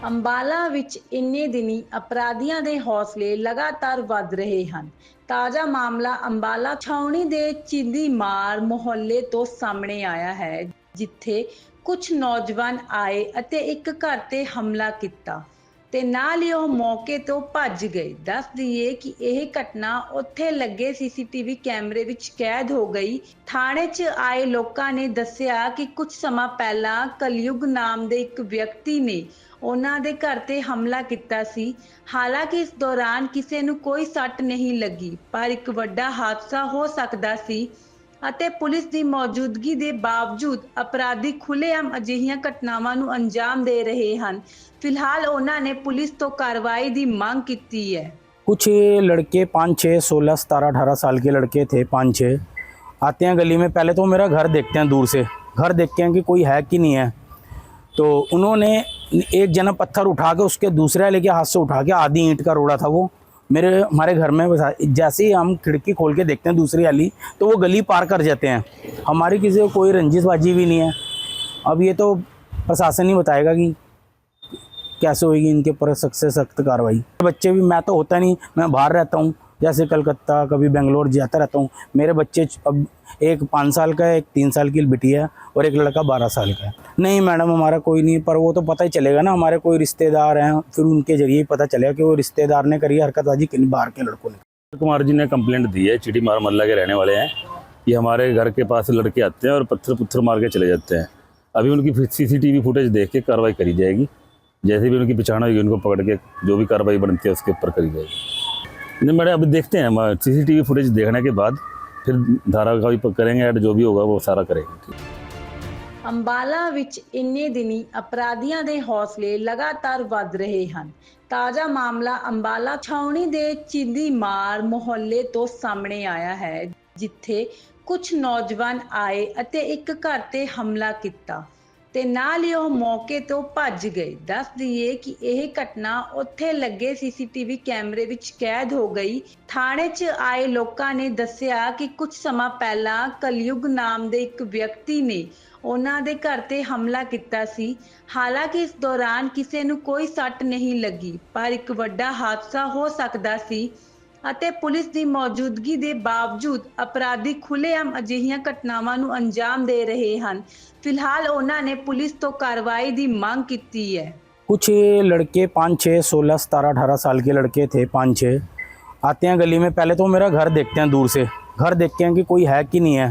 ਅੰਬਾਲਾ ਵਿੱਚ ਇੰਨੇ ਦਿਨੀ ਅਪਰਾਧੀਆਂ ਦੇ ਹੌਸਲੇ ਲਗਾਤਾਰ ਵੱਧ ਰਹੇ ਹਨ। ਤਾਜ਼ਾ ਮਾਮਲਾ ਅੰਬਾਲਾ ਛਾਉਣੀ ਦੇ ਚਿੰਦੀਮਾਰ ਮੁਹੱਲੇ ਤੋਂ ਸਾਹਮਣੇ ਆਇਆ ਹੈ, ਜਿੱਥੇ ਕੁਝ ਨੌਜਵਾਨ ਆਏ ਅਤੇ ਇੱਕ ਘਰ ਤੇ ਹਮਲਾ ਕੀਤਾ ਤੇ ਨਾਲ ਹੀ ਉਹ ਮੌਕੇ ਤੋਂ ਭੱਜ ਗਏ। ਦੱਸ ਦਈਏ ਕਿ ਇਹ ਘਟਨਾ ਉੱਥੇ ਲੱਗੇ ਸੀਸੀਟੀਵੀ ਕੈਮਰੇ ਵਿੱਚ ਕੈਦ ਹੋ ਗਈ। ਥਾਣੇ 'ਚ ਆਏ ਲੋਕਾਂ ਨੇ ਦੱਸਿਆ ਕਿ ਕੁਝ ਸਮਾਂ ਪਹਿਲਾਂ ਕਲਯੁਗ ਨਾਮ ਦੇ ਇੱਕ ਵਿਅਕਤੀ ਨੇ ਉਹਨਾਂ ਦੇ ਘਰ ਤੇ ਹਮਲਾ ਕੀਤਾ ਸੀ। ਹਾਲਾਂਕਿ ਇਸ ਦੌਰਾਨ ਕਿਸੇ ਨੂੰ ਕੋਈ ਸੱਟ ਨਹੀਂ ਲੱਗੀ, ਪਰ ਇੱਕ ਵੱਡਾ ਹਾਦਸਾ ਹੋ ਸਕਦਾ ਸੀ ਅਤੇ ਪੁਲਿਸ ਦੀ ਮੌਜੂਦਗੀ ਦੇ ਬਾਵਜੂਦ ਅਪਰਾਧੀ ਖੁੱਲ੍ਹੇਆਮ ਅਜਿਹੀਆਂ ਘਟਨਾਵਾਂ ਨੂੰ ਅੰਜਾਮ ਦੇ ਰਹੇ ਹਨ। फिलहाल उन्होंने पुलिस तो कार्रवाई की मांग की है। कुछ लड़के 5-6 16 17 18 साल के लड़के थे, 5-6 आते हैं गली में। पहले तो मेरा घर देखते हैं, दूर से घर देखते हैं कि कोई है कि नहीं है। तो उन्होंने एक जना पत्थर उठा के उसके दूसरा लेके हाथ से उठा के आधी ईंट का रोड़ा था वो हमारे घर में। जैसे ही हम खिड़की खोल के देखते हैं दूसरी वाली, तो वो गली पार कर जाते हैं। हमारी किसी को कोई रंजिशबाजी भी नहीं है। अब ये तो प्रशासन ही बताएगा कि कैसे होगी इनके ऊपर सख्त से सख्त कार्रवाई। बच्चे भी, मैं तो होता नहीं, मैं बाहर रहता हूँ, जैसे कलकत्ता कभी बेंगलोर जाता रहता हूँ। मेरे बच्चे अब एक 5 साल का है, एक 3 साल की बिटी है और एक लड़का 12 साल का है। नहीं मैडम, हमारा कोई नहीं, पर वो तो पता ही चलेगा ना, हमारे कोई रिश्तेदार हैं, फिर उनके जरिए ही पता चलेगा कि वो रिश्तेदार ने करी हरकतबाजी किन बाहर के लड़कों ने। कुमार जी ने कंप्लेंट दी है, चीटीमार मोहल्ला के रहने वाले हैं। ये हमारे घर के पास लड़के आते हैं और पत्थर मार के चले जाते हैं। अभी उनकी सीसीटीवी फुटेज देख के कार्रवाई करी जाएगी। जैसे भी उनकी पहचान होगी उनको पकड़ के जो भी कार्रवाई बनती है उसके ऊपर करी जाएगी। नहीं मैडम, अभी देखते हैं, सीसीटीवी फुटेज देखने के बाद फिर धारा का भी करेंगे, ऐड जो भी होगा वो सारा करेंगे। ਅੰਬਾਲਾ ਵਿੱਚ ਇੰਨੇ ਦਿਨੀ ਅਪਰਾਧੀਆਂ ਦੇ ਹੌਸਲੇ ਲਗਾਤਾਰ ਵੱਧ ਰਹੇ ਹਨ। ਤਾਜ਼ਾ ਮਾਮਲਾ ਅੰਬਾਲਾ ਛਾਉਣੀ ਦੇ ਚਿੰਦੀਮਾਰ ਮੁਹੱਲੇ ਤੋਂ ਸਾਹਮਣੇ ਆਇਆ ਹੈ, ਜਿੱਥੇ ਕੁਝ ਨੌਜਵਾਨ ਆਏ ਅਤੇ ਇੱਕ ਘਰ ਤੇ ਹਮਲਾ ਕੀਤਾ ਤੇ ਨਾਲ ਹੀ ਉਹ ਮੌਕੇ ਤੋਂ ਭੱਜ ਗਏ। ਦੱਸ ਦਈਏ ਕਿ ਇਹ ਘਟਨਾ ਉੱਥੇ ਲੱਗੇ ਸੀਸੀਟੀਵੀ ਕੈਮਰੇ ਵਿੱਚ ਕੈਦ ਹੋ ਗਈ। ਥਾਣੇ 'ਚ ਆਏ ਲੋਕਾਂ ਨੇ ਦੱਸਿਆ ਕਿ ਕੁਝ ਸਮਾਂ ਪਹਿਲਾਂ ਕਲਯੁਗ ਨਾਮ ਦੇ ਇੱਕ ਵਿਅਕਤੀ ਨੇ ਉਹਨਾਂ ਦੇ ਘਰ ਤੇ ਹਮਲਾ ਕੀਤਾ ਸੀ। ਹਾਲਾਂਕਿ ਇਸ ਦੌਰਾਨ ਕਿਸੇ ਨੂੰ ਕੋਈ ਸੱਟ ਨਹੀਂ ਲੱਗੀ, ਪਰ ਇੱਕ ਵੱਡਾ ਹਾਦਸਾ ਹੋ ਸਕਦਾ ਸੀ ਅਤੇ ਪੁਲਿਸ ਦੀ ਮੌਜੂਦਗੀ ਦੇ ਬਾਵਜੂਦ ਅਪਰਾਧੀ ਖੁੱਲ੍ਹੇਆਮ ਅਜਿਹੀਆਂ ਘਟਨਾਵਾਂ ਨੂੰ ਅੰਜਾਮ ਦੇ ਰਹੇ ਹਨ। फिलहाल उन्होंने पुलिस तो कार्रवाई की मांग की है। कुछ लड़के 5-6 16 17 18 साल के लड़के थे, 5-6 आते हैं गली में। पहले तो मेरा घर देखते हैं, दूर से घर देखते हैं कि कोई है कि नहीं है।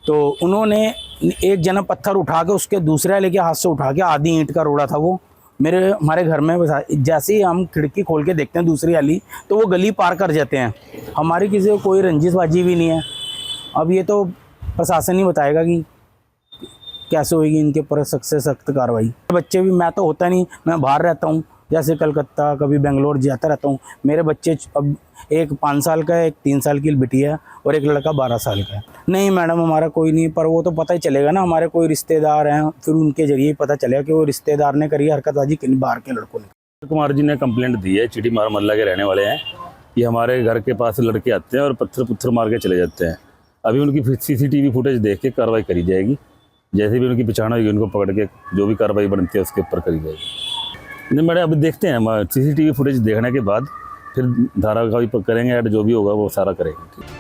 तो उन्होंने एक जना पत्थर उठा के उसके दूसरा लेके हाथ से उठा के आधी ईंट का रोड़ा था वो हमारे घर में। जैसे ही हम खिड़की खोल के देखते हैं दूसरी वाली, तो वो गली पार कर जाते हैं। हमारी किसी को कोई रंजिशबाजी भी नहीं है। अब ये तो प्रशासन ही बताएगा कि कैसे होगी इनके ऊपर सख्त से सख्त कार्रवाई। बच्चे भी, मैं तो होता नहीं, मैं बाहर रहता हूँ, जैसे कलकत्ता कभी बेंगलोर जाता रहता हूँ। मेरे बच्चे अब एक 5 साल का है, एक 3 साल की बिटी है और एक लड़का 12 साल का है। नहीं मैडम, हमारा कोई नहीं, पर वो तो पता ही चलेगा ना, हमारे कोई रिश्तेदार हैं, फिर उनके जरिए ही पता चलेगा कि वो रिश्तेदार ने करी हरकतबाजी किन बाहर के लड़कों ने। कुमार जी ने कंप्लेंट दी है, चीटीमार मोहल्ला के रहने वाले हैं। ये हमारे घर के पास लड़के आते हैं और पत्थर मार के चले जाते हैं। अभी उनकी सीसीटीवी फुटेज देख के कार्रवाई करी जाएगी। जैसे भी उनकी पहचान होगी उनको पकड़ के जो भी कार्रवाई बनती है उसके ऊपर करी जाएगी। नहीं मैडम, अभी देखते हैं, सीसीटीवी फुटेज देखने के बाद फिर धारा का भी करेंगे, ऐड जो भी होगा वो सारा करेंगे।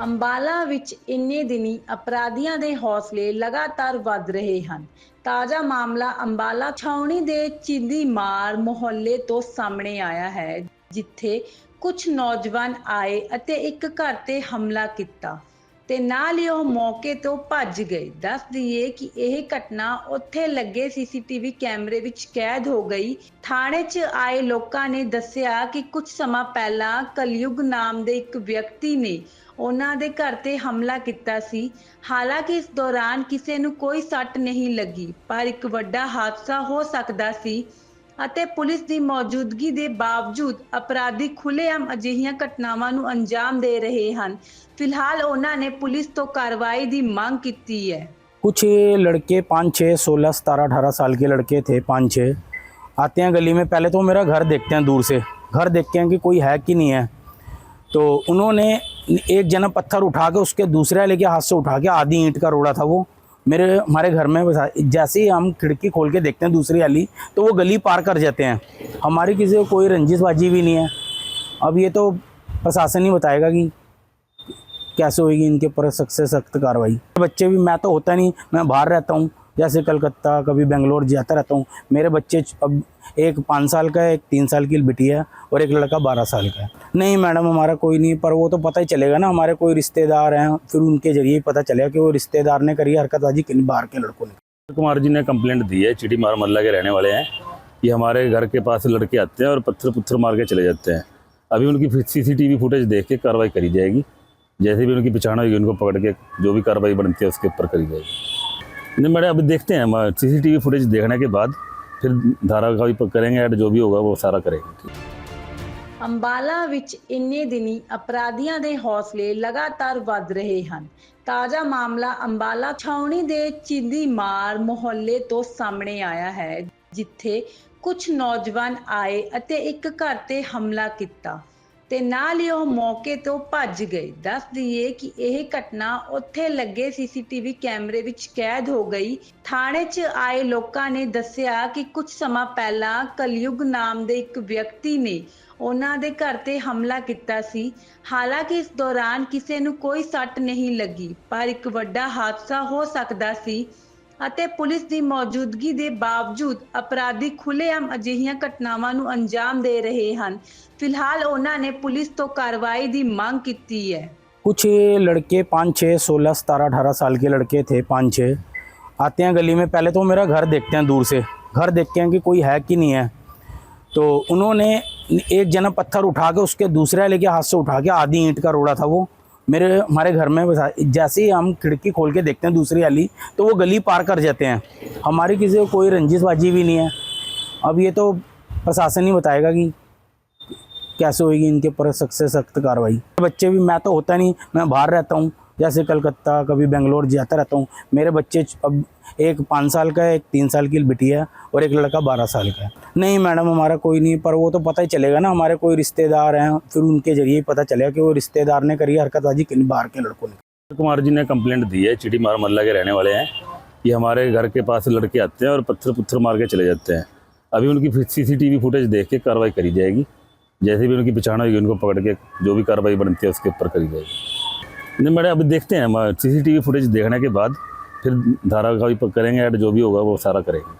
ਅੰਬਾਲਾ ਵਿੱਚ ਇੰਨੇ ਦਿਨੀ ਅਪਰਾਧੀਆਂ ਦੇ ਹੌਸਲੇ ਲਗਾਤਾਰ ਵੱਧ ਰਹੇ ਹਨ। ਤਾਜ਼ਾ ਮਾਮਲਾ ਅੰਬਾਲਾ ਛਾਉਣੀ ਦੇ ਚਿੰਦੀਮਾਰ ਮੁਹੱਲੇ ਤੋਂ ਸਾਹਮਣੇ ਆਇਆ ਹੈ, ਜਿੱਥੇ ਕੁਝ ਨੌਜਵਾਨ ਆਏ ਅਤੇ ਇੱਕ ਘਰ ਤੇ ਹਮਲਾ ਕੀਤਾ ਤੇ ਨਾਲ ਹੀ ਉਹ ਮੌਕੇ ਤੋਂ ਭੱਜ ਗਏ। ਦੱਸ ਦਈਏ ਕਿ ਇਹ ਘਟਨਾ ਉੱਥੇ ਲੱਗੇ ਸੀਸੀਟੀਵੀ ਕੈਮਰੇ ਵਿੱਚ ਕੈਦ ਹੋ ਗਈ। ਥਾਣੇ 'ਚ ਆਏ ਲੋਕਾਂ ਨੇ ਦੱਸਿਆ ਕਿ ਕੁਝ ਸਮਾਂ ਪਹਿਲਾਂ ਕਲਯੁਗ ਨਾਮ ਦੇ ਇੱਕ ਵਿਅਕਤੀ ਨੇ ਉਹਨਾਂ ਦੇ ਘਰ ਤੇ ਹਮਲਾ ਕੀਤਾ ਸੀ। ਹਾਲਾਂਕਿ ਇਸ ਦੌਰਾਨ ਕਿਸੇ ਨੂੰ ਕੋਈ ਸੱਟ ਨਹੀਂ ਲੱਗੀ, ਪਰ ਇੱਕ ਵੱਡਾ ਹਾਦਸਾ ਹੋ ਸਕਦਾ ਸੀ ਅਤੇ ਪੁਲਿਸ ਦੀ ਮੌਜੂਦਗੀ ਦੇ ਬਾਵਜੂਦ ਅਪਰਾਧੀ ਖੁੱਲ੍ਹੇਆਮ ਅਜਿਹੀਆਂ ਘਟਨਾਵਾਂ ਨੂੰ ਅੰਜਾਮ ਦੇ ਰਹੇ ਹਨ। फिलहाल उन्होंने पुलिस तो कार्रवाई की मांग की है। कुछ लड़के 5-6 16 17 18 साल के लड़के थे, 5-6 आते हैं गली में। पहले तो मेरा घर देखते हैं, दूर से घर देखते हैं कि कोई है कि नहीं है। तो उन्होंने एक जना पत्थर उठा के उसके दूसरा लेके हाथ से उठा के आधी ईंट का रोड़ा था वो हमारे घर में जैसे ही हम खिड़की खोल के देखते हैं दूसरी वाली, तो वो गली पार कर जाते हैं। हमारी किसी को कोई रंजिशबाजी भी नहीं है। अब ये तो प्रशासन ही बताएगा कि कैसे होगी इनके ऊपर सख्त से सख्त कार्रवाई। बच्चे भी, मैं तो होता नहीं, मैं बाहर रहता हूँ, जैसे कलकत्ता, कभी बेंगलोर जाता रहता हूँ। मेरे बच्चे अब एक 5 साल का है, एक 3 साल की बिटी है और एक लड़का 12 साल का है। नहीं मैडम, हमारा कोई नहीं, पर वो तो पता ही चलेगा ना, हमारे कोई रिश्तेदार हैं, फिर उनके जरिए ही पता चलेगा कि वो रिश्तेदार ने करी हरकतबाजी कि बाहर के लड़कों ने। कुमार जी ने कंप्लेंट दी है, चिटी मार मोहल्ला के रहने वाले हैं। ये हमारे घर के पास लड़के आते हैं और पत्थर मार के चले जाते हैं। अभी उनकी CCTV फुटेज देख के कार्रवाई करी जाएगी। जैसे भी उनकी पहचान होगी उनको पकड़ के जो भी कार्रवाई बनती है उसके ऊपर करी जाएगी। नहीं मैडम, अभी देखते हैं, CCTV फुटेज देखने के बाद फिर धारा का भी करेंगे, ऐड जो भी होगा वो सारा करेंगे। ਅੰਬਾਲਾ ਵਿੱਚ ਇੰਨੇ ਦਿਨੀ ਅਪਰਾਧੀਆਂ ਦੇ ਹੌਸਲੇ ਲਗਾਤਾਰ ਵੱਧ ਰਹੇ ਹਨ। ਤਾਜ਼ਾ ਮਾਮਲਾ ਅੰਬਾਲਾ ਛਾਉਣੀ ਦੇ ਚਿੰਦੀ ਮਾਰ ਮੁਹੱਲੇ ਤੋਂ ਸਾਹਮਣੇ ਆਇਆ ਹੈ, ਜਿੱਥੇ ਕੁਝ ਨੌਜਵਾਨ ਆਏ ਅਤੇ ਇੱਕ ਘਰ ਤੇ ਹਮਲਾ ਕੀਤਾ ਤੇ ਨਾਲ ਹੀ ਉਹ ਮੌਕੇ ਤੋਂ ਭੱਜ ਗਏ। ਦੱਸ ਦਈਏ ਕਿ ਇਹ ਘਟਨਾ ਉੱਥੇ ਲੱਗੇ CCTV ਕੈਮਰੇ ਵਿੱਚ ਕੈਦ ਹੋ ਗਈ। ਥਾਣੇ 'ਚ ਆਏ ਲੋਕਾਂ ਨੇ ਦੱਸਿਆ ਕਿ ਕੁਝ ਸਮਾਂ ਪਹਿਲਾਂ ਕਲਯੁਗ ਨਾਮ ਦੇ ਇੱਕ ਵਿਅਕਤੀ ਨੇ ਉਹਨਾਂ ਦੇ ਘਰ ਤੇ ਹਮਲਾ ਕੀਤਾ ਸੀ। ਹਾਲਾਂਕਿ ਇਸ ਦੌਰਾਨ ਕਿਸੇ ਨੂੰ ਕੋਈ ਸੱਟ ਨਹੀਂ ਲੱਗੀ, ਪਰ ਇੱਕ ਵੱਡਾ ਹਾਦਸਾ ਹੋ ਸਕਦਾ ਸੀ ਅਤੇ ਪੁਲਿਸ ਦੀ ਮੌਜੂਦਗੀ ਦੇ ਬਾਵਜੂਦ ਅਪਰਾਧੀ ਖੁੱਲ੍ਹੇਆਮ ਅਜਿਹੀਆਂ ਘਟਨਾਵਾਂ ਨੂੰ ਅੰਜਾਮ ਦੇ ਰਹੇ ਹਨ। ਫਿਲਹਾਲ ਉਹਨਾਂ ਨੇ ਪੁਲਿਸ ਤੋਂ ਕਾਰਵਾਈ ਦੀ ਮੰਗ ਕੀਤੀ ਹੈ। कुछ लड़के 5, 6, 16, 17, 18 साल के लड़के थे, 5, 6 आते हैं गली में। पहले तो मेरा घर देखते हैं, दूर से घर देखते हैं कि कोई है कि नहीं है। तो उन्होंने एक जना पत्थर उठा के उसके दूसरे वाले के हाथ से उठा के, आधी ईंट का रोड़ा था वो, हमारे घर में जैसे ही हम खिड़की खोल के देखते हैं दूसरी वाली, तो वो गली पार कर जाते हैं। हमारी किसी को कोई रंजिशबाजी भी नहीं है। अब ये तो प्रशासन ही बताएगा कि कैसे होगी इनके ऊपर सख्त से सख्त कार्रवाई। बच्चे भी, मैं तो होता नहीं, मैं बाहर रहता हूँ, जैसे कलकत्ता, कभी बेंगलोर जाता रहता हूँ। मेरे बच्चे अब एक 5 साल का है, एक 3 साल की बिटी है और एक लड़का 12 साल का है। नहीं मैडम, हमारा कोई नहीं, पर वो तो पता ही चलेगा ना, हमारे कोई रिश्तेदार हैं, फिर उनके जरिए ही पता चलेगा कि वो रिश्तेदार ने करी हरकतबाजी कि बाहर के लड़कों ने। कुमार जी ने कंप्लेंट दी है, चिटी मार मोहल्ला के रहने वाले हैं। ये हमारे घर के पास लड़के आते हैं और पत्थर मार के चले जाते हैं। अभी उनकी CCTV फुटेज देख के कार्रवाई करी जाएगी। जैसे भी उनकी पहचान होगी उनको पकड़ के जो भी कार्रवाई बनती है उसके ऊपर करी जाएगी। नहीं मैडम, अभी देखते हैं, CCTV फुटेज देखने के बाद फिर धारा का भी करेंगे, ऐड जो भी होगा वो सारा करेंगे।